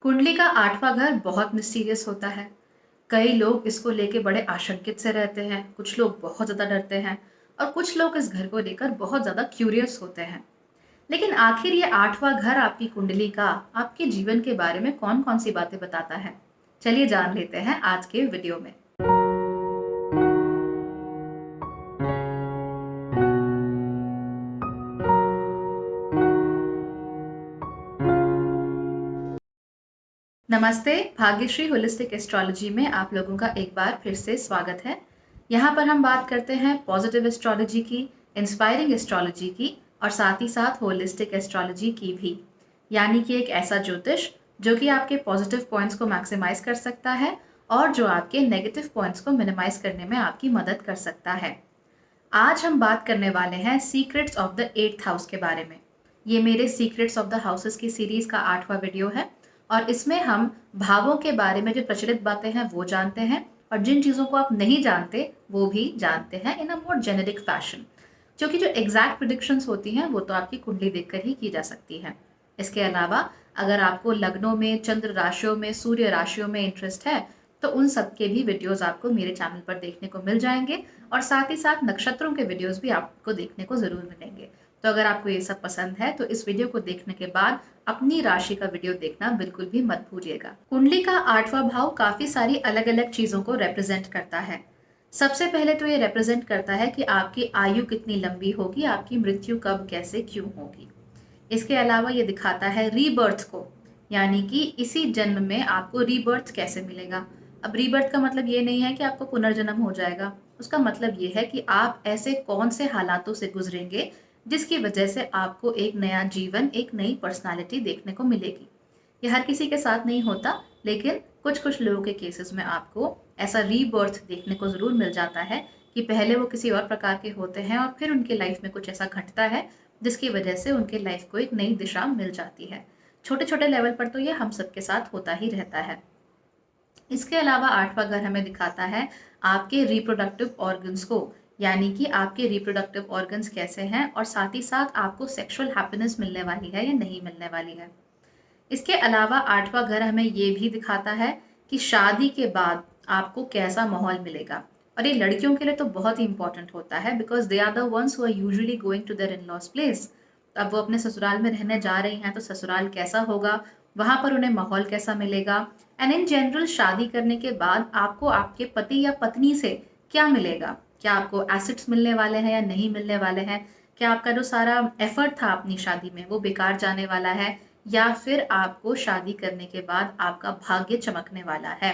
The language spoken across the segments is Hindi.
कुंडली का आठवां घर बहुत मिस्टीरियस होता है। कई लोग इसको लेके बड़े आशंकित से रहते हैं, कुछ लोग बहुत ज़्यादा डरते हैं और कुछ लोग इस घर को लेकर बहुत ज़्यादा क्यूरियस होते हैं। लेकिन आखिर ये आठवां घर आपकी कुंडली का आपके जीवन के बारे में कौन कौन सी बातें बताता है? चलिए जान लेते हैं आज के वीडियो में। नमस्ते, भाग्यश्री होलिस्टिक एस्ट्रोलॉजी में आप लोगों का एक बार फिर से स्वागत है। यहाँ पर हम बात करते हैं पॉजिटिव एस्ट्रोलॉजी की, इंस्पायरिंग एस्ट्रोलॉजी की और साथ ही साथ होलिस्टिक एस्ट्रोलॉजी की भी। यानी कि एक ऐसा ज्योतिष जो कि आपके पॉजिटिव पॉइंट्स को मैक्सिमाइज कर सकता है और जो आपके नेगेटिव पॉइंट्स को मिनिमाइज करने में आपकी मदद कर सकता है। आज हम बात करने वाले हैं secrets of the 8th house के बारे में। ये मेरे सीक्रेट्स ऑफ द हाउसेस की सीरीज का 8वां वीडियो है और इसमें हम भावों के बारे में जो प्रचलित बातें हैं वो जानते हैं और जिन चीज़ों को आप नहीं जानते वो भी जानते हैं इन अ मोर जेनेरिक फैशन। क्योंकि जो एग्जैक्ट प्रिडिक्शंस होती हैं वो तो आपकी कुंडली देखकर ही की जा सकती है। इसके अलावा अगर आपको लग्नों में, चंद्र राशियों में, सूर्य राशियों में इंटरेस्ट है तो उन सब के भी वीडियोस आपको मेरे चैनल पर देखने को मिल जाएंगे और साथ ही साथ नक्षत्रों के वीडियोस भी आपको देखने को जरूर मिलेंगे। तो अगर आपको ये सब पसंद है तो इस वीडियो को देखने के बाद अपनी राशि का वीडियो देखना बिल्कुल भी मत भूलिएगा। कुंडली का 8वां भाव काफी सारी अलग अलग चीजों को रिप्रेजेंट करता है। सबसे पहले तो ये रिप्रेजेंट करता है कि आपकी आयु कितनी लंबी होगी, आपकी मृत्यु कब, कैसे, क्यों होगी। इसके अलावा ये दिखाता है रीबर्थ को, यानी कि इसी जन्म में आपको रीबर्थ कैसे मिलेगा। अब रीबर्थ का मतलब ये नहीं है कि आपको पुनर्जन्म हो जाएगा, उसका मतलब ये है कि आप ऐसे कौन से हालातों से गुजरेंगे जिसकी वजह से आपको एक नया जीवन, एक नई पर्सनालिटी देखने को मिलेगी। ये हर किसी के साथ नहीं होता, लेकिन कुछ कुछ लोगों के केसेस में आपको ऐसा रीबर्थ देखने को जरूर मिल जाता है कि पहले वो किसी और प्रकार के होते हैं और फिर उनके लाइफ में कुछ ऐसा घटता है जिसकी वजह से उनके लाइफ को एक नई दिशा मिल जाती है। छोटे छोटे लेवल पर तो ये हम सबके साथ होता ही रहता है। इसके अलावा 8वां घर हमें दिखाता है आपके रिप्रोडक्टिव ऑर्गन्स को, यानी कि आपके रिप्रोडक्टिव ऑर्गन्स कैसे हैं और साथ ही साथ आपको सेक्सुअल हैप्पीनेस मिलने वाली है या नहीं मिलने वाली है। इसके अलावा 8वां घर हमें ये भी दिखाता है कि शादी के बाद आपको कैसा माहौल मिलेगा। और ये लड़कियों के लिए तो बहुत ही इंपॉर्टेंट होता है because they are the ones who are usually going to there in laws place. अब वो अपने ससुराल में रहने जा रही हैं तो ससुराल कैसा होगा, वहां पर उन्हें माहौल कैसा मिलेगा। एंड इन जनरल शादी करने के बाद आपको आपके पति या पत्नी से क्या मिलेगा, क्या आपको एसेट्स मिलने वाले हैं या नहीं मिलने वाले हैं, क्या आपका जो सारा एफर्ट था अपनी शादी में वो बेकार जाने वाला है या फिर आपको शादी करने के बाद आपका भाग्य चमकने वाला है।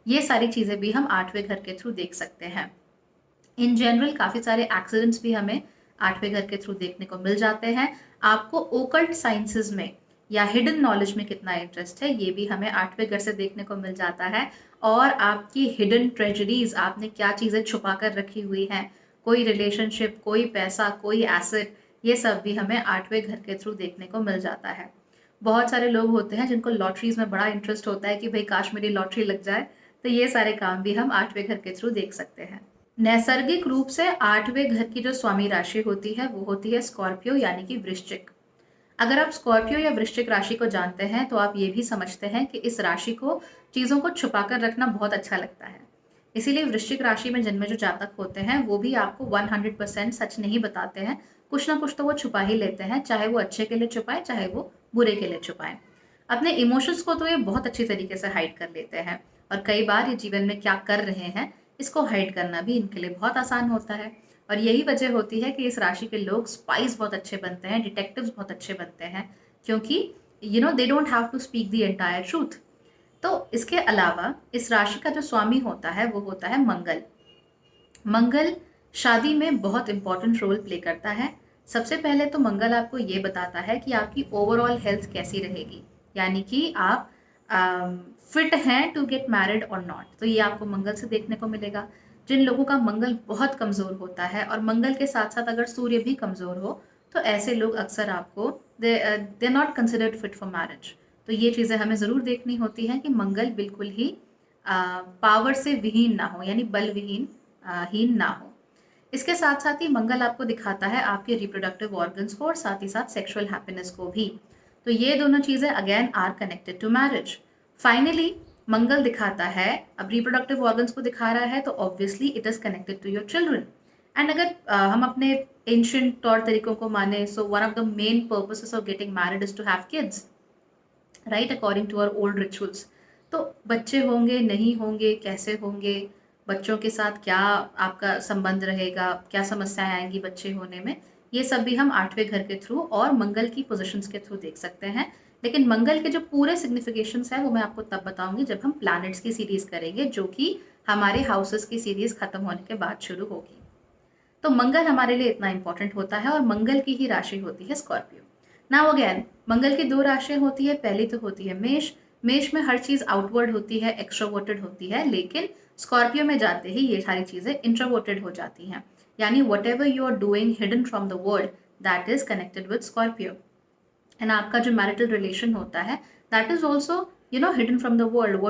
ये सारी चीजें भी हम 8वें घर के थ्रू देख सकते हैं। इन जनरल काफी सारे एक्सीडेंट्स भी हमें 8वें घर के थ्रू देखने को मिल जाते हैं। आपको ओकल्ट साइंसेज में या हिडन नॉलेज में कितना इंटरेस्ट है ये भी हमें 8वें घर से देखने को मिल जाता है। और आपकी हिडन ट्रेजरीज, आपने क्या चीजें छुपा कर रखी हुई हैं, कोई रिलेशनशिप, कोई पैसा, कोई एसेट, ये सब भी हमें 8वें घर के थ्रू देखने को मिल जाता है। बहुत सारे लोग होते हैं जिनको लॉटरीज में बड़ा इंटरेस्ट होता है कि भाई काश मेरी लॉटरी लग जाए, तो ये सारे काम भी हम 8वें घर के थ्रू देख सकते हैं। नैसर्गिक रूप से 8वें घर की जो स्वामी राशि होती है वो होती है स्कॉर्पियो, यानी कि वृश्चिक। अगर आप स्कॉर्पियो या वृश्चिक राशि को जानते हैं तो आप ये भी समझते हैं कि इस राशि को चीजों को छुपा कर रखना बहुत अच्छा लगता है। इसीलिए वृश्चिक राशि में जन्मे जो जातक होते हैं वो भी आपको 100% सच नहीं बताते हैं, कुछ ना कुछ तो वो छुपा ही लेते हैं, चाहे वो अच्छे के लिए छुपाए चाहे वो बुरे के लिए छुपाए। अपने इमोशंस को तो ये बहुत अच्छी तरीके से हाइड कर लेते हैं और कई बार ये जीवन में क्या कर रहे हैं इसको हाइड करना भी इनके लिए बहुत आसान होता है। और यही वजह होती है कि इस राशि के लोग स्पाइस बहुत अच्छे बनते हैं, डिटेक्टिव्स बहुत अच्छे बनते हैं, क्योंकि they don't have to speak the entire truth. तो इसके अलावा इस राशि का जो स्वामी होता है वो होता है मंगल। मंगल शादी में बहुत इंपॉर्टेंट रोल प्ले करता है। सबसे पहले तो मंगल आपको ये बताता है कि आपकी ओवरऑल हेल्थ कैसी रहेगी, यानी कि आप फिट हैं टू गेट मैरिड और नॉट, तो ये आपको मंगल से देखने को मिलेगा। जिन लोगों का मंगल बहुत कमजोर होता है और मंगल के साथ साथ अगर सूर्य भी कमजोर हो तो ऐसे लोग अक्सर आपको they not considered fit for marriage. तो ये चीजें हमें जरूर देखनी होती हैं कि मंगल बिल्कुल ही पावर से विहीन ना हो, यानी बल विहीन हीन ना हो। इसके साथ साथ ही मंगल आपको दिखाता है आपके रिप्रोडक्टिव ऑर्गन्स को और साथ ही साथ सेक्सुअल हैप्पीनेस को भी। तो ये दोनों चीजें again are connected to marriage. Finally Mangal दिखाता है, अब रिप्रोडक्टिव ऑर्गन्स को दिखा रहा है, तो obviously it is connected to your children. And अगर हम अपने एंशियंट तौर तरीकों को माने, so one of the main purposes of getting married is to have kids, right, according to our old rituals. तो बच्चे होंगे नहीं होंगे, कैसे होंगे, बच्चों के साथ क्या आपका संबंध रहेगा, क्या समस्याएं आएंगी बच्चे होने में, ये सब भी हम 8वें घर के थ्रू और मंगल की पोजीशंस के थ्रू देख सकते हैं। लेकिन मंगल के जो पूरे सिग्निफिकेशंस है वो मैं आपको तब बताऊंगी जब हम प्लैनेट्स की सीरीज करेंगे, जो कि हमारे हाउसेस की सीरीज खत्म होने के बाद शुरू होगी। तो मंगल हमारे लिए इतना इंपॉर्टेंट होता है, और मंगल की ही राशि होती है स्कॉर्पियो। नाउ अगेन, मंगल की 2 राशियां होती है। पहली तो होती है मेष। मेष में हर चीज आउटवर्ड होती है, एक्स्ट्रोवर्टेड होती है, लेकिन स्कॉर्पियो में जाते ही ये सारी चीजें इंट्रोवर्टेड हो जाती हैं। यानी whatever you are doing hidden from the world, that is connected with Scorpio. And आपका जो मैरिटल रिलेशन होता है, that is also hidden from the world.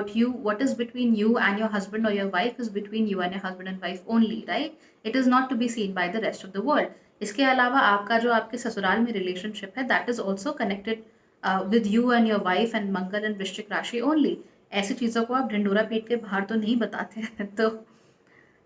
What is between you and your husband or your wife is between you and your husband and wife only, right? It is not to be seen by the rest of the world. इसके अलावा आपका जो आपके ससुराल में रिलेशनशिप है, that is also connected with you and your wife and Mangal and वृश्चिक राशि ओनली। ऐसी चीज़ों को आप ढिंडोरा पीट के बाहर तो नहीं बताते हैं। तो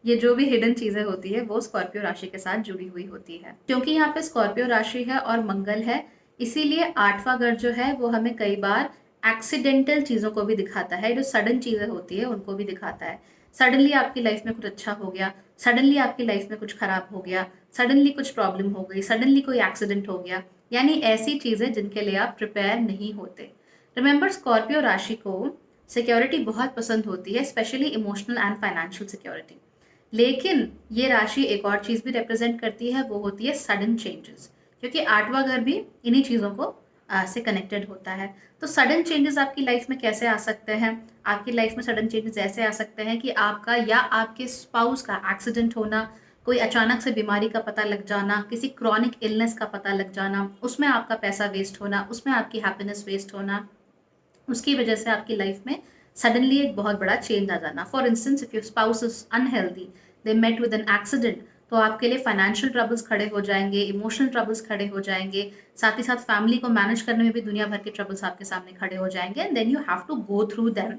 ये जो भी हिडन चीजें होती है वो स्कॉर्पियो राशि के साथ जुड़ी हुई होती है। क्योंकि यहाँ पे स्कॉर्पियो राशि है और मंगल है, इसीलिए 8वां घर जो है वो हमें कई बार एक्सीडेंटल चीजों को भी दिखाता है, जो सडन चीजें होती है उनको भी दिखाता है। सडनली आपकी लाइफ में कुछ अच्छा हो गया, सडनली आपकी लाइफ में कुछ खराब हो गया, सडनली कुछ प्रॉब्लम हो गई, सडनली कोई एक्सीडेंट हो गया, यानी ऐसी चीजें जिनके लिए आप प्रिपेयर नहीं होते। रिमेंबर, स्कॉर्पियो राशि को सिक्योरिटी बहुत पसंद होती है, specially emotional and financial security. लेकिन ये राशि एक और चीज भी रिप्रेजेंट करती है, वो होती है सडन चेंजेस, क्योंकि 8वां घर भी इन्हीं चीजों को से कनेक्टेड होता है। तो सडन चेंजेस आपकी लाइफ में कैसे आ सकते हैं? आपकी लाइफ में सडन चेंजेस ऐसे आ सकते हैं कि आपका या आपके स्पाउस का एक्सीडेंट होना, कोई अचानक से बीमारी का पता लग जाना, किसी क्रॉनिक इलनेस का पता लग जाना, उसमें आपका पैसा वेस्ट होना, उसमें आपकी हैप्पीनेस वेस्ट होना, उसकी वजह से आपकी लाइफ में सडनली एक बहुत बड़ा चेंज आ जाना। For instance, if your spouse is unhealthy, they met with an accident, तो आपके लिए फाइनेंशियल ट्रबल्स खड़े हो जाएंगे, इमोशनल ट्रबल्स खड़े हो जाएंगे, साथ ही साथ फैमिली को मैनेज करने में भी दुनिया भर के ट्रबल्स आपके सामने खड़े हो जाएंगे, and then you have to go through them.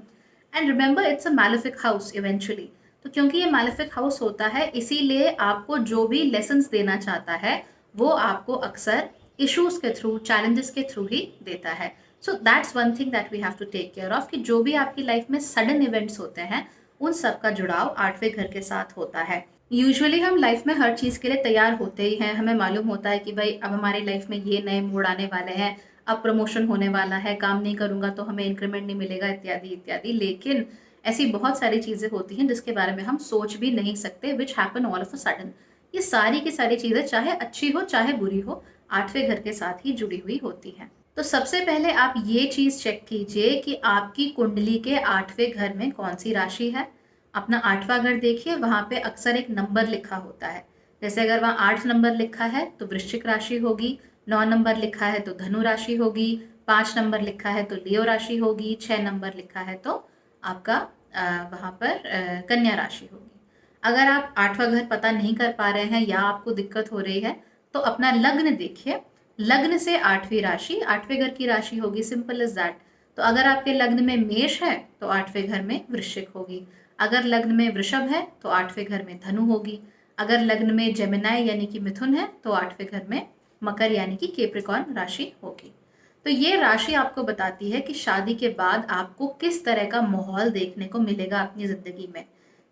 And remember, it's a malefic house eventually. तो क्योंकि ये मैलेफिक हाउस होता है, इसीलिए आपको जो भी लेसन्स देना चाहता है वो आपको अक्सर इश्यूज के थ्रू, चैलेंजेस के थ्रू ही देता है। So that's one thing that we have to take care of, कि जो भी आपकी लाइफ में सडन इवेंट्स होते हैं उन सब का जुड़ाव 8वें घर के साथ होता है। यूजुअली हम लाइफ में हर चीज़ के लिए तैयार होते ही हैं, हमें मालूम होता है कि भाई अब हमारी लाइफ में ये नए मोड़ आने वाले हैं, अब प्रमोशन होने वाला है, काम नहीं करूंगा तो हमें इंक्रीमेंट नहीं मिलेगा, इत्यादि इत्यादि। लेकिन ऐसी बहुत सारी चीज़ें होती हैं जिसके बारे में हम सोच भी नहीं सकते, which happen all of a sudden. ये सारी की सारी चीज़ें चाहे अच्छी हो चाहे बुरी हो, 8वें घर के साथ ही जुड़ी हुई होती हैं। तो सबसे पहले आप ये चीज़ चेक कीजिए कि आपकी कुंडली के 8वें घर में कौन सी राशि है। अपना 8वां घर देखिए, वहां पे अक्सर एक नंबर लिखा होता है। जैसे अगर वहां 8 नंबर लिखा है तो वृश्चिक राशि होगी, 9 नंबर लिखा है तो धनु राशि होगी, 5 नंबर लिखा है तो लियो राशि होगी, 6 नंबर लिखा है तो आपका वहां पर कन्या राशि होगी। अगर आप 8वां घर पता नहीं कर पा रहे हैं या आपको दिक्कत हो रही है, तो अपना लग्न देखिए, लग्न से 8वीं राशि 8वें घर की राशि होगी, सिंपल इज दैट। तो अगर आपके लग्न में मेष है तो 8वें घर में वृश्चिक होगी, अगर लग्न में वृषभ है तो 8वें घर में धनु होगी, अगर लग्न में जेमिनाई यानी कि मिथुन है तो 8वें घर में मकर यानी कि कैप्रिकॉर्न राशि होगी। तो ये राशि आपको बताती है कि शादी के बाद आपको किस तरह का माहौल देखने को मिलेगा अपनी जिंदगी में।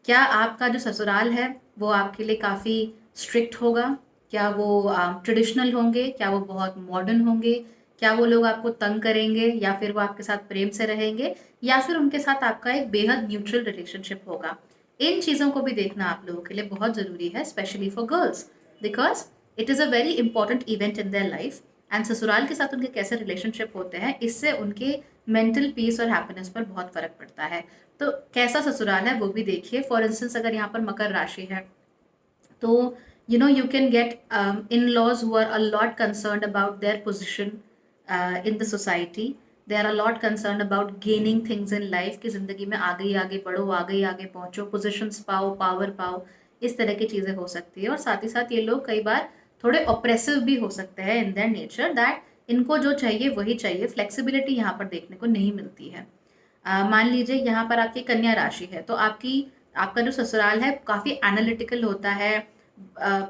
क्या आपका जो ससुराल है वो आपके लिए काफी स्ट्रिक्ट होगा? क्या वो ट्रेडिशनल होंगे? क्या वो बहुत मॉडर्न होंगे? क्या वो लोग आपको तंग करेंगे या फिर वो आपके साथ प्रेम से रहेंगे, या फिर उनके साथ आपका एक बेहद न्यूट्रल रिलेशनशिप होगा? इन चीज़ों को भी देखना आप लोगों के लिए बहुत ज़रूरी है, specially for girls, because it is a very important event in their life. And ससुराल के साथ उनके कैसे रिलेशनशिप होते हैं, इससे उनके मेंटल पीस और हैप्पीनेस पर बहुत फर्क पड़ता है। तो कैसा ससुराल है वो भी देखिए। फॉर इंस्टेंस, अगर यहाँ पर मकर राशि है तो you can get in-laws who are a lot concerned about their position in the society. They are a lot concerned about gaining things in life, कि जिंदगी में आगे आगे बढ़ो, आगे आगे पहुंचो, पोजिशंस पाओ, पावर पाओ, इस तरह की चीजें हो सकती है। और साथ ही साथ ये लोग कई बार थोड़े ऑप्रेसिव भी हो सकते हैं इन देयर नेचर, दैट इनको जो चाहिए वही चाहिए, फ्लेक्सिबिलिटी यहाँ पर देखने को नहीं मिलती है। मान लीजिए यहाँ पर आपकी कन्या राशि है, तो आपका जो ससुराल है काफ़ी एनालिटिकल होता है,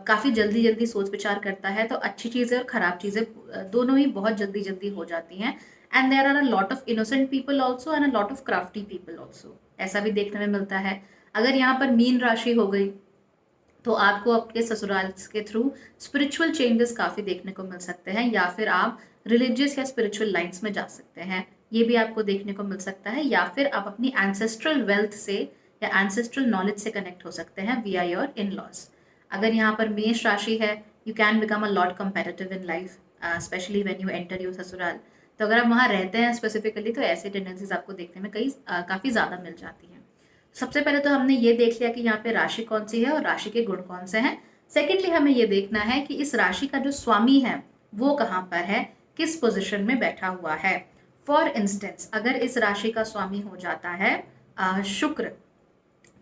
काफ़ी जल्दी-जल्दी सोच विचार करता है, तो अच्छी चीज़ें और खराब चीज़ें दोनों ही बहुत जल्दी-जल्दी हो जाती हैं। And there are a lot of innocent people also and a lot of crafty people also, ऐसा भी देखने में मिलता है। अगर यहाँ पर मीन राशि हो गई, तो आपको आपके ससुराल के थ्रू स्पिरिचुअल चेंजेस काफ़ी देखने को मिल सकते हैं, या फिर आप रिलीजियस या स्पिरिचुअल लाइन्स में जा सकते हैं, ये भी आपको देखने को मिल सकता है। या फिर आप अपनी एंसेस्ट्रल वेल्थ से या एंसेस्ट्रल नॉलेज से कनेक्ट हो सकते हैं विया योर इन लॉज। अगर यहाँ पर मेष राशि है, you can become a lot comparative in life, specially when you enter your ससुराल। तो अगर आप वहाँ रहते हैं स्पेसिफिकली, तो ऐसे टेंडेंसीज आपको देखने में काफ़ी ज़्यादा मिल जाती हैं। सबसे पहले तो हमने ये देख लिया कि यहाँ पे राशि कौन सी है और राशि के गुण कौन से हैं। सेकेंडली हमें ये देखना है कि इस राशि का जो स्वामी है वो कहाँ पर है, किस पोजीशन में बैठा हुआ है। फॉर इंस्टेंस, अगर इस राशि का स्वामी हो जाता है शुक्र,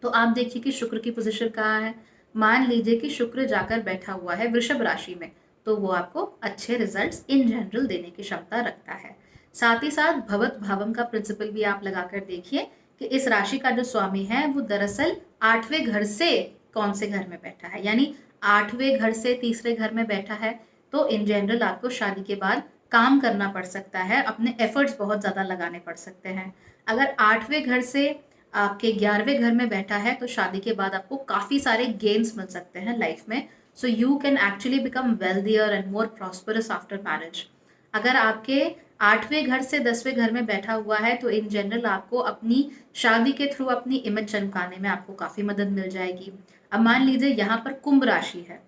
तो आप देखिए कि शुक्र की पोजीशन कहाँ है। मान लीजिए कि शुक्र जाकर बैठा हुआ है वृषभ राशि में, तो वो आपको अच्छे रिजल्ट्स इन जनरल देने की क्षमता रखता है। साथ ही साथ भवत भावम का प्रिंसिपल भी आप लगाकर देखिए कि इस राशि का जो स्वामी है वो दरअसल 8वें घर से कौन से घर में बैठा है, यानी 8वें घर से तीसरे घर में बैठा है। तो इन जनरल आपको शादी के बाद काम करना पड़ सकता है, अपने एफर्ट्स बहुत ज़्यादा लगाने पड़ सकते हैं। अगर 8वें घर से आपके 11वें घर में बैठा है, तो शादी के बाद आपको काफ़ी सारे गेन्स मिल सकते हैं लाइफ में। So you can actually become wealthier and more prosperous after marriage. अगर आपके 8वें घर से 10वें घर में बैठा हुआ है, तो इन जनरल आपको अपनी शादी के थ्रू अपनी इमेज चमकाने में आपको काफ़ी मदद मिल जाएगी। अब मान लीजिए यहाँ पर कुंभ राशि है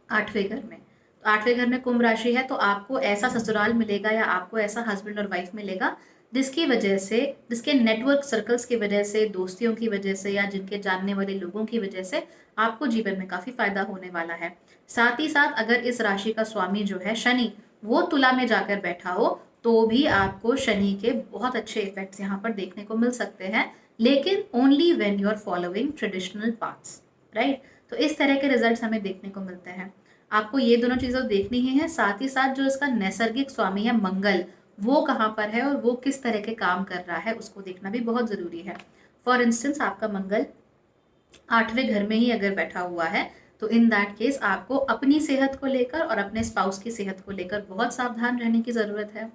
8वें घर में, तो 8वें घर में कुंभ राशि है, तो आपको ऐसा ससुराल मिलेगा या आपको ऐसा हस्बैंड और वाइफ मिलेगा जिसकी वजह से, जिसके नेटवर्क सर्कल्स की वजह से, दोस्तियों की वजह से या जिनके जानने वाले लोगों की वजह से आपको जीवन में काफ़ी फायदा होने वाला है। साथ ही साथ अगर इस राशि का स्वामी जो है शनि, वो तुला में जाकर बैठा हो, तो भी आपको शनि के बहुत अच्छे इफेक्ट्स यहाँ पर देखने को मिल सकते हैं, लेकिन only when you are following traditional paths, right. तो इस तरह के रिजल्ट्स हमें देखने को मिलते हैं। आपको ये दोनों चीज़ें देखनी ही है। साथ ही साथ जो इसका नैसर्गिक स्वामी है मंगल, वो कहाँ पर है और वो किस तरह के काम कर रहा है, उसको देखना भी बहुत ज़रूरी है। फॉर इंस्टेंस, आपका मंगल 8वें घर में ही अगर बैठा हुआ है, तो इन दैट केस आपको अपनी सेहत को लेकर और अपने स्पाउस की सेहत को लेकर बहुत सावधान रहने की ज़रूरत है।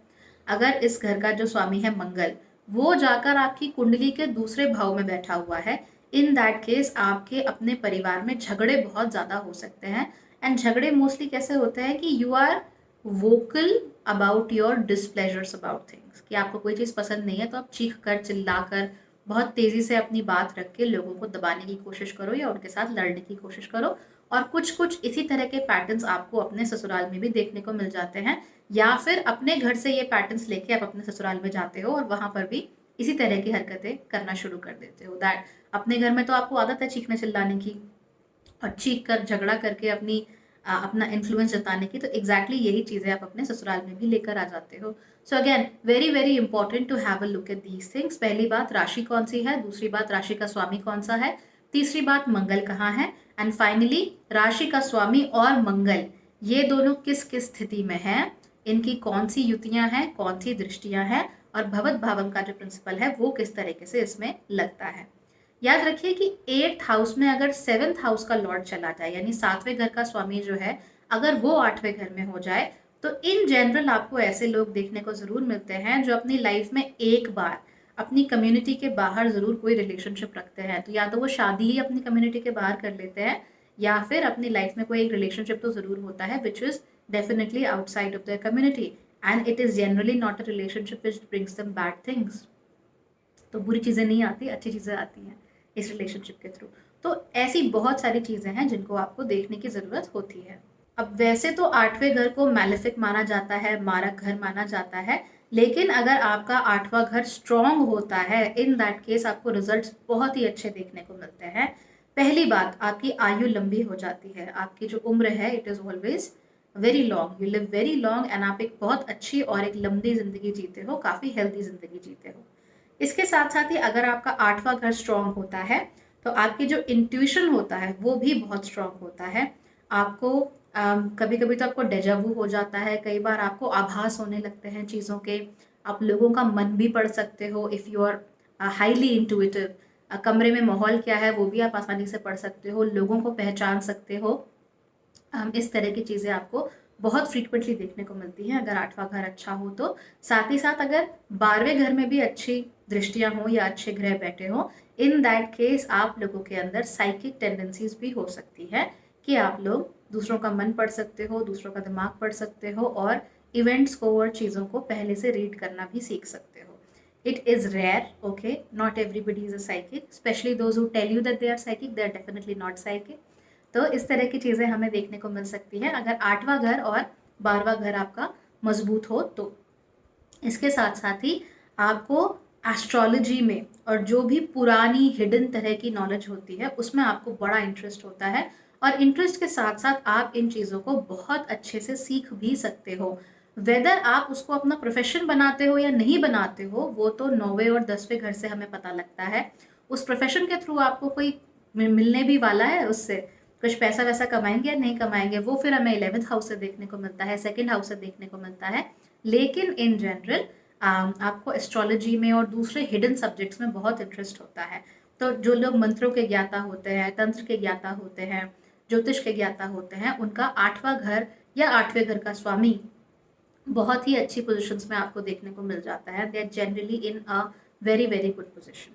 अगर इस घर का जो स्वामी है मंगल, वो जाकर आपकी कुंडली के दूसरे भाव में बैठा हुआ है, इन दैट केस आपके अपने परिवार में झगड़े बहुत ज़्यादा हो सकते हैं। एंड झगड़े मोस्टली कैसे होते हैं कि you are vocal about your displeasures about things, कि आपको कोई चीज़ पसंद नहीं है तो आप चीख कर चिल्ला कर बहुत तेज़ी से अपनी बात रख के लोगों को दबाने की कोशिश करो या उनके साथ लड़ने की कोशिश करो। और कुछ कुछ इसी तरह के पैटर्न्स आपको अपने ससुराल में भी देखने को मिल जाते हैं, या फिर अपने घर से ये पैटर्न्स लेके आप अपने ससुराल में जाते हो और वहाँ पर भी इसी तरह की हरकतें करना शुरू कर देते हो। दैट अपने घर में तो आपको आदत है चीखने चिल्लाने की और चीख कर झगड़ा करके अपना इन्फ्लुएंस जताने की, तो एग्जैक्टली यही चीज़ें आप अपने ससुराल में भी लेकर आ जाते हो। So again very very important to have a look at these things. पहली बात राशि कौन सी है, दूसरी बात राशि का स्वामी कौन सा है, तीसरी बात मंगल कहाँ है, एंड फाइनली राशि का स्वामी और मंगल ये दोनों किस किस स्थिति में है, इनकी कौन सी युतियां हैं, कौन सी दृष्टियां हैं, और भवत भावम का जो प्रिंसिपल है वो किस तरीके से इसमें लगता है। याद रखिए कि 8th हाउस में अगर 7th हाउस का लॉर्ड चला जाए, यानी 7वें घर का स्वामी जो है अगर वो 8वें घर में हो जाए, तो इन जनरल आपको ऐसे लोग देखने को ज़रूर मिलते हैं जो अपनी लाइफ में एक बार अपनी कम्युनिटी के बाहर ज़रूर कोई रिलेशनशिप रखते हैं। तो या तो वो शादी ही अपनी कम्युनिटी के बाहर कर लेते हैं, या फिर अपनी लाइफ में कोई एक रिलेशनशिप तो ज़रूर होता है which is definitely outside of the community, and it is generally not a relationship which brings them bad things. तो बुरी चीज़ें नहीं आती, अच्छी चीज़ें आती हैं इस रिलेशनशिप के थ्रू। तो ऐसी बहुत सारी चीज़ें हैं जिनको आपको देखने की ज़रूरत होती है। अब वैसे तो 8वें घर को मैलेफिक माना जाता है, मारक घर माना जाता है, लेकिन अगर आपका 8वां घर स्ट्रॉन्ग होता है, इन दैट केस आपको रिजल्ट्स बहुत ही अच्छे देखने को मिलते हैं। पहली बात, आपकी आयु लंबी हो जाती है, आपकी जो उम्र है it is always very long, you live very long, and आप एक बहुत अच्छी और एक लंबी ज़िंदगी जीते हो, काफ़ी हेल्दी ज़िंदगी जीते हो। इसके साथ साथ ही अगर आपका 8वां घर स्ट्रॉन्ग होता है, तो आपकी जो इंट्यूशन होता है वो भी बहुत स्ट्रॉन्ग होता है। आपको कभी कभी तो आपको डेजावू हो जाता है, कई बार आपको आभास होने लगते हैं चीज़ों के, आप लोगों का मन भी पढ़ सकते हो if you are highly intuitive. कमरे में माहौल क्या है वो भी आप आसानी से पढ़ सकते हो, लोगों को पहचान सकते हो। इस तरह की चीज़ें आपको बहुत फ्रीक्वेंटली देखने को मिलती हैं अगर आठवां घर अच्छा हो तो। साथ ही साथ अगर 12वें घर में भी अच्छी दृष्टियां हो या अच्छे ग्रह बैठे हो, इन दैट केस आप लोगों के अंदर साइकिक टेंडेंसीज भी हो सकती है कि आप लोग दूसरों का मन पढ़ सकते हो, दूसरों का दिमाग पढ़ सकते हो और इवेंट्स को और चीज़ों को पहले से रीड करना भी सीख सकते हो। It is rare, okay? Not everybody is a psychic, especially those who tell you that they are psychic, they are definitely not psychic. तो इस तरह की चीज़ें हमें देखने को मिल सकती है अगर आठवां घर और 12वां घर आपका मजबूत हो तो। इसके साथ साथ ही आपको एस्ट्रोलॉजी में और जो भी पुरानी हिडन तरह की नॉलेज होती है उसमें आपको बड़ा इंटरेस्ट होता है, और इंटरेस्ट के साथ साथ आप इन चीज़ों को बहुत अच्छे से सीख भी सकते हो। वेदर आप उसको अपना प्रोफेशन बनाते हो या नहीं बनाते हो वो तो 9वें और 10वें घर से हमें पता लगता है। उस प्रोफेशन के थ्रू आपको कोई मिलने भी वाला है, उससे कुछ पैसा वैसा कमाएंगे या नहीं कमाएंगे वो फिर हमें 11th हाउस से देखने को मिलता है, सेकंड हाउस से देखने को मिलता है। लेकिन इन जनरल आपको एस्ट्रोलॉजी में और दूसरे हिडन सब्जेक्ट्स में बहुत इंटरेस्ट होता है। तो जो लोग मंत्रों के ज्ञाता होते हैं, तंत्र के ज्ञाता होते हैं, ज्योतिष के ज्ञाता होते हैं, उनका आठवां घर या 8वें घर का स्वामी बहुत ही अच्छी पोजीशंस में आपको देखने को मिल जाता है। They are generally in a very very good position.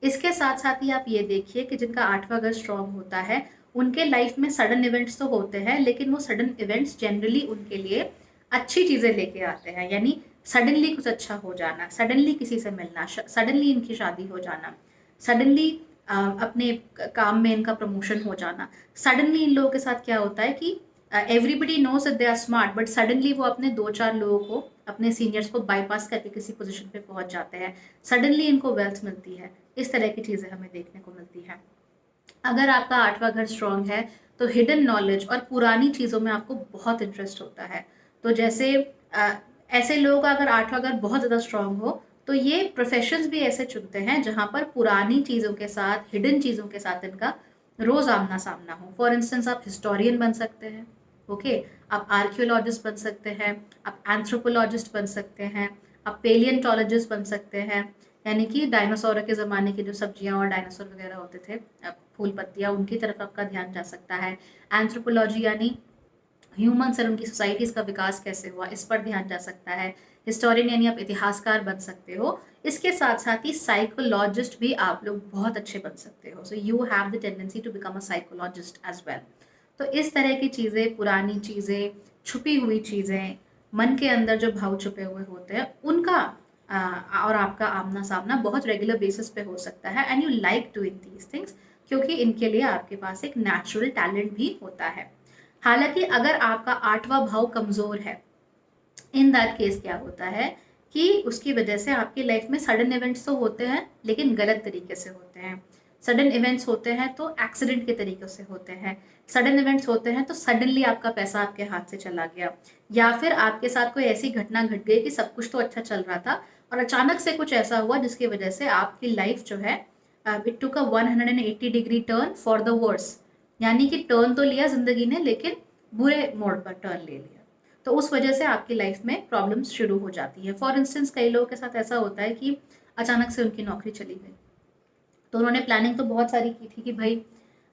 इसके साथ साथ ही आप ये देखिए कि जिनका आठवां घर स्ट्रांग होता है उनके लाइफ में सडन इवेंट्स तो होते हैं, लेकिन वो सडन इवेंट्स जनरली उनके लिए अच्छी चीज़ें लेके आते हैं। यानी सडनली कुछ अच्छा हो जाना, सडनली किसी से मिलना, सडनली इनकी शादी हो जाना, सडनली अपने काम में इनका प्रमोशन हो जाना। सडनली इन लोगों के साथ क्या होता है कि everybody knows that they are smart, but suddenly वो अपने 2-4 लोगों को, अपने सीनियर्स को बाईपास करके किसी पोजीशन पे पहुंच जाते हैं। सडनली इनको वेल्थ मिलती है। इस तरह की चीज़ें हमें देखने को मिलती है। अगर आपका आठवां घर स्ट्रांग है तो हिडन नॉलेज और पुरानी चीज़ों में आपको बहुत इंटरेस्ट होता है। तो जैसे ऐसे लोगों का अगर आठवां घर बहुत ज़्यादा स्ट्रांग हो तो ये प्रोफेशंस भी ऐसे चुनते हैं जहाँ पर पुरानी चीज़ों के साथ, हिडन चीज़ों के साथ इनका रोज़ आमना सामना हो। फॉर इंस्टेंस आप हिस्टोरियन बन सकते हैं, ओके, आप आर्कियोलॉजिस्ट बन सकते हैं, आप एंथ्रोपोलॉजिस्ट बन सकते हैं, आप पेलियंटोलॉजिस्ट बन सकते हैं, यानी कि डायनासोर के ज़माने की जो सब्जियां और डायनासोर वगैरह होते थे, फूल पत्तियां, उनकी तरफ आपका ध्यान जा सकता है। एंथ्रोपोलॉजी यानी ह्यूमन्स और उनकी सोसाइटीज़ का विकास कैसे हुआ, इस पर ध्यान जा सकता है। हिस्टोरियन यानी आप इतिहासकार बन सकते हो। इसके साथ साथ ही साइकोलॉजिस्ट भी आप लोग बहुत अच्छे बन सकते हो। So you have the tendency to become a psychologist as well. तो इस तरह की चीज़ें, पुरानी चीज़ें, छुपी हुई चीज़ें, मन के अंदर जो भाव छुपे हुए होते हैं उनका और आपका आमना सामना बहुत रेगुलर बेसिस पे हो सकता है, and you like doing these things, क्योंकि इनके लिए आपके पास एक नेचुरल टैलेंट भी होता है। हालांकि अगर आपका आठवां भाव कमजोर है, इन दैट केस क्या होता है कि उसकी वजह से आपकी लाइफ में सडन इवेंट्स तो होते हैं लेकिन गलत तरीके से होते हैं। सडन इवेंट्स होते हैं तो एक्सीडेंट के तरीके से होते हैं। सडन इवेंट्स होते हैं तो सडनली आपका पैसा आपके हाथ से चला गया, या फिर आपके साथ कोई ऐसी घटना घट गई कि सब कुछ तो अच्छा चल रहा था और अचानक से कुछ ऐसा हुआ जिसकी वजह से आपकी लाइफ जो है it took a 180 degree turn for the worse. यानी कि टर्न तो लिया जिंदगी ने लेकिन बुरे मोड़ पर टर्न ले लिया। तो उस वजह से आपकी लाइफ में प्रॉब्लम्स शुरू हो जाती है। फॉर इंस्टेंस कई लोगों के साथ ऐसा होता है कि अचानक से उनकी नौकरी चली गई, तो उन्होंने प्लानिंग तो बहुत सारी की थी कि भाई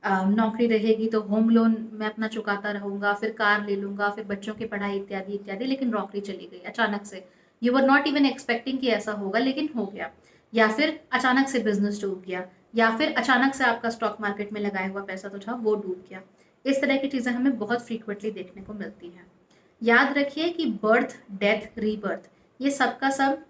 नौकरी रहेगी तो होम लोन मैं अपना चुकाता रहूंगा, फिर कार ले लूंगा, फिर बच्चों की पढ़ाई इत्यादि इत्यादि, लेकिन नौकरी चली गई अचानक से। You were not even expecting कि ऐसा होगा लेकिन हो गया। या फिर अचानक से बिजनेस डूब गया, या फिर अचानक से आपका स्टॉक मार्केट में लगाया हुआ पैसा तो था वो डूब गया। इस तरह की चीज़ें हमें बहुत फ्रीक्वेंटली देखने को मिलती हैं। याद रखिए कि बर्थ, डेथ, रीबर्थ, ये सब का सब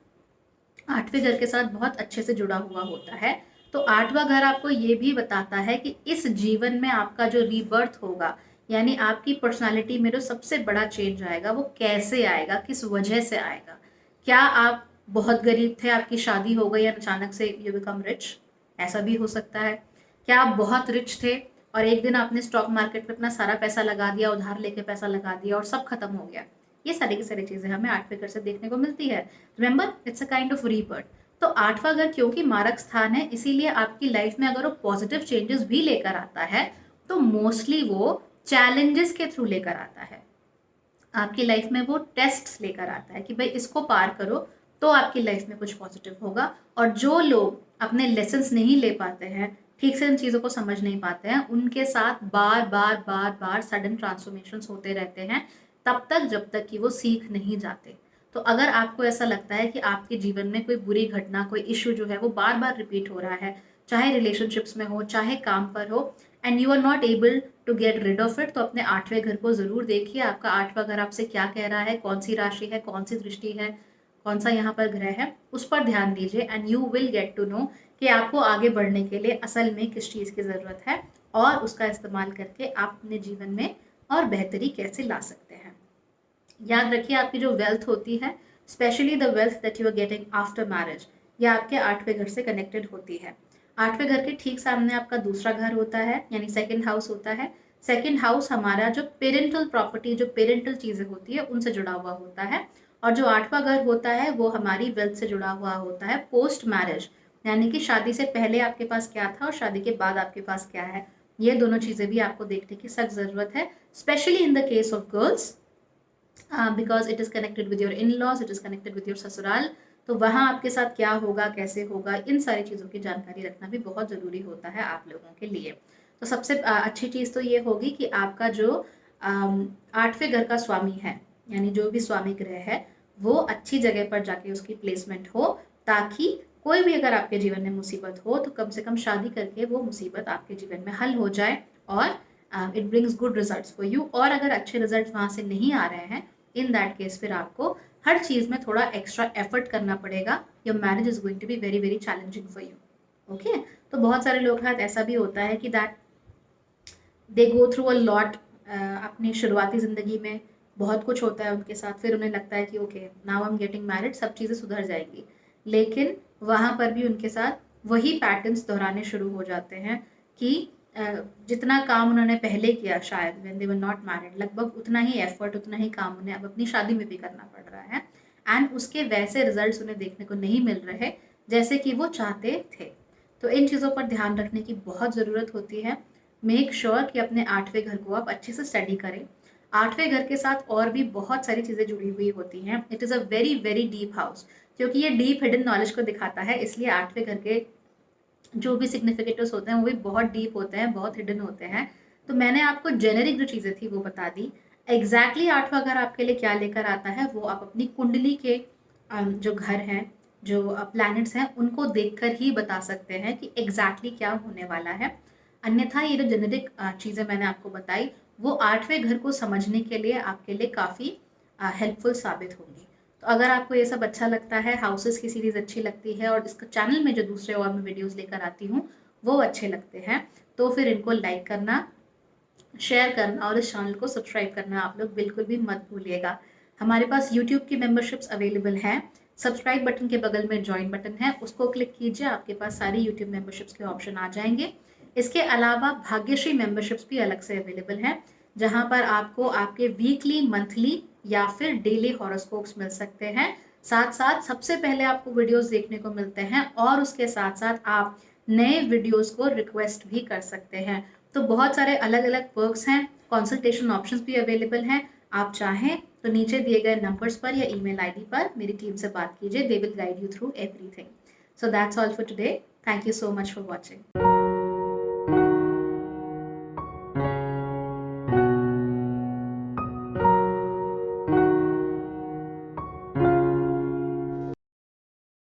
8वें घर के साथ बहुत अच्छे से जुड़ा हुआ होता है। तो 8वां घर आपको ये भी बताता है कि इस जीवन में आपका जो रीबर्थ होगा, यानी आपकी पर्सनालिटी में जो सबसे बड़ा चेंज आएगा वो कैसे आएगा, किस वजह से आएगा। क्या आप बहुत गरीब थे, आपकी शादी हो गई और अचानक से यू बिकम रिच, ऐसा भी हो सकता है। क्या आप बहुत रिच थे और एक दिन आपने स्टॉक मार्केट में अपना सारा पैसा लगा दिया, उधार लेके पैसा लगा दिया और सब खत्म हो गया। ये सारी की सारी चीजें हमें 8वें घर से देखने को मिलती है। Remember, it's a kind of rebirth. तो 8वां घर क्योंकि मारक स्थान है, इसीलिए आपकी लाइफ में अगर वो पॉजिटिव चेंजेस भी लेकर आता है तो मोस्टली वो चैलेंजेस के थ्रू लेकर आता है। आपकी लाइफ में वो टेस्ट्स लेकर आता है कि भाई इसको पार करो तो आपकी लाइफ में कुछ पॉजिटिव होगा। और जो लोग अपने लेसन्स नहीं ले पाते हैं, ठीक से इन चीज़ों को समझ नहीं पाते हैं, उनके साथ बार बार बार बार सडन ट्रांसफॉर्मेशंस होते रहते हैं तब तक जब तक कि वो सीख नहीं जाते। तो अगर आपको ऐसा लगता है कि आपके जीवन में कोई बुरी घटना, कोई इश्यू जो है वो बार बार रिपीट हो रहा है, चाहे रिलेशनशिप्स में हो, चाहे काम पर हो, and you are not able to get rid of it, तो अपने 8वें घर को ज़रूर देखिए। आपका 8वां घर आपसे क्या कह रहा है, कौन सी राशि है, कौन सी दृष्टि है, कौन सा यहाँ पर ग्रह है, उस पर ध्यान दीजिए and you will get to know कि आपको आगे बढ़ने के लिए असल में किस चीज़ की ज़रूरत है और उसका इस्तेमाल करके आप अपने जीवन में और बेहतरी कैसे ला सकते हैं। याद रखिए, आपकी जो वेल्थ होती है, especially the wealth that you are getting after marriage, ये आपके 8वें घर से कनेक्टेड होती है। 8वें घर के ठीक सामने आपका दूसरा घर होता है, यानी सेकंड हाउस होता है। सेकंड हाउस हमारा जो पेरेंटल प्रॉपर्टी, जो पेरेंटल चीज़ें होती है, उनसे जुड़ा हुआ होता है। और जो 8वां घर होता है वो हमारी वेल्थ से जुड़ा हुआ होता है पोस्ट मैरिज, यानी कि शादी से पहले आपके पास क्या था और शादी के बाद आपके पास क्या है। ये दोनों चीज़ें भी आपको देखने की सख्त ज़रूरत है, especially in the case of girls, because it is connected with your in laws, it is connected with your ससुराल। तो वहाँ आपके साथ क्या होगा, कैसे होगा, इन सारी चीज़ों की जानकारी रखना भी बहुत ज़रूरी होता है आप लोगों के लिए। तो सबसे अच्छी चीज़ तो ये होगी कि आपका जो 8वें घर का स्वामी है, यानी जो भी स्वामी ग्रह है, वो अच्छी जगह पर जाके उसकी प्लेसमेंट हो, ताकि कोई भी अगर आपके जीवन में मुसीबत हो तो कम से कम शादी करके वो मुसीबत आपके जीवन में हल हो जाए और it brings good results for you. और अगर अच्छे रिजल्ट्स वहाँ से नहीं आ रहे हैं, इन दैट केस फिर आपको हर चीज़ में थोड़ा एक्स्ट्रा एफर्ट करना पड़ेगा। Your marriage is going to be very very challenging for you. Okay, तो बहुत सारे लोग हैं, ऐसा भी होता है कि that they go through a lot. अपनी शुरुआती ज़िंदगी में बहुत कुछ होता है उनके साथ, फिर उन्हें लगता है कि okay now I am getting married, सब चीज़ें सुधर जाएंगी, लेकिन वहाँ पर भी उनके साथ वही पैटर्न्स दोहराने शुरू हो जाते हैं कि जितना काम उन्होंने पहले किया शायद when they were not married, लगभग उतना ही एफर्ट, उतना ही काम उन्हें अब अपनी शादी में भी करना पड़ रहा है, एंड उसके वैसे रिजल्ट्स उन्हें देखने को नहीं मिल रहे जैसे कि वो चाहते थे। तो इन चीज़ों पर ध्यान रखने की बहुत ज़रूरत होती है। मेक श्योर कि अपने 8वें घर को आप अच्छे से स्टडी करें। 8वें घर के साथ और भी बहुत सारी चीज़ें जुड़ी हुई होती हैं। It is a very very deep house, क्योंकि ये डीप हिडन नॉलेज को दिखाता है, इसलिए 8वें घर के जो भी सिग्निफिकेटर्स होते हैं वो भी बहुत डीप होते हैं, बहुत हिडन होते हैं। तो मैंने आपको जेनेरिक जो चीज़ें थी वो बता दी। एग्जैक्टली 8वां घर आपके लिए क्या लेकर आता है वो आप अपनी कुंडली के जो घर हैं, जो प्लैनेट्स हैं, उनको देखकर ही बता सकते हैं कि एग्जैक्टली क्या होने वाला है। अन्यथा ये जो जेनेरिक चीज़ें मैंने आपको बताई वो 8वें घर को समझने के लिए आपके लिए काफ़ी हेल्पफुल साबित होंगी। तो अगर आपको ये सब अच्छा लगता है, हाउसेस की सीरीज़ अच्छी लगती है और इसका चैनल में जो दूसरे और मैं वीडियोस लेकर आती हूँ वो अच्छे लगते हैं, तो फिर इनको लाइक करना, शेयर करना और इस चैनल को सब्सक्राइब करना आप लोग बिल्कुल भी मत भूलिएगा। हमारे पास यूट्यूब की मेंबरशिप्स अवेलेबल हैं। सब्सक्राइब बटन के बगल में जॉइन बटन है, उसको क्लिक कीजिए, आपके पास सारी यूट्यूब मेंबरशिप्स के ऑप्शन आ जाएंगे। इसके अलावा भाग्यश्री मेंबरशिप्स भी अलग से अवेलेबल हैं, जहाँ पर आपको आपके वीकली, मंथली या फिर डेली हॉरोस्कोप्स मिल सकते हैं। साथ साथ सबसे पहले आपको वीडियोस देखने को मिलते हैं और उसके साथ साथ आप नए वीडियोस को रिक्वेस्ट भी कर सकते हैं। तो बहुत सारे अलग अलग पर्क्स हैं, कंसल्टेशन ऑप्शंस भी अवेलेबल हैं। आप चाहें तो नीचे दिए गए नंबर्स पर या ईमेल आईडी पर मेरी टीम से बात कीजिए, they will guide you through everything. So that's all for today, thank you so much for watching.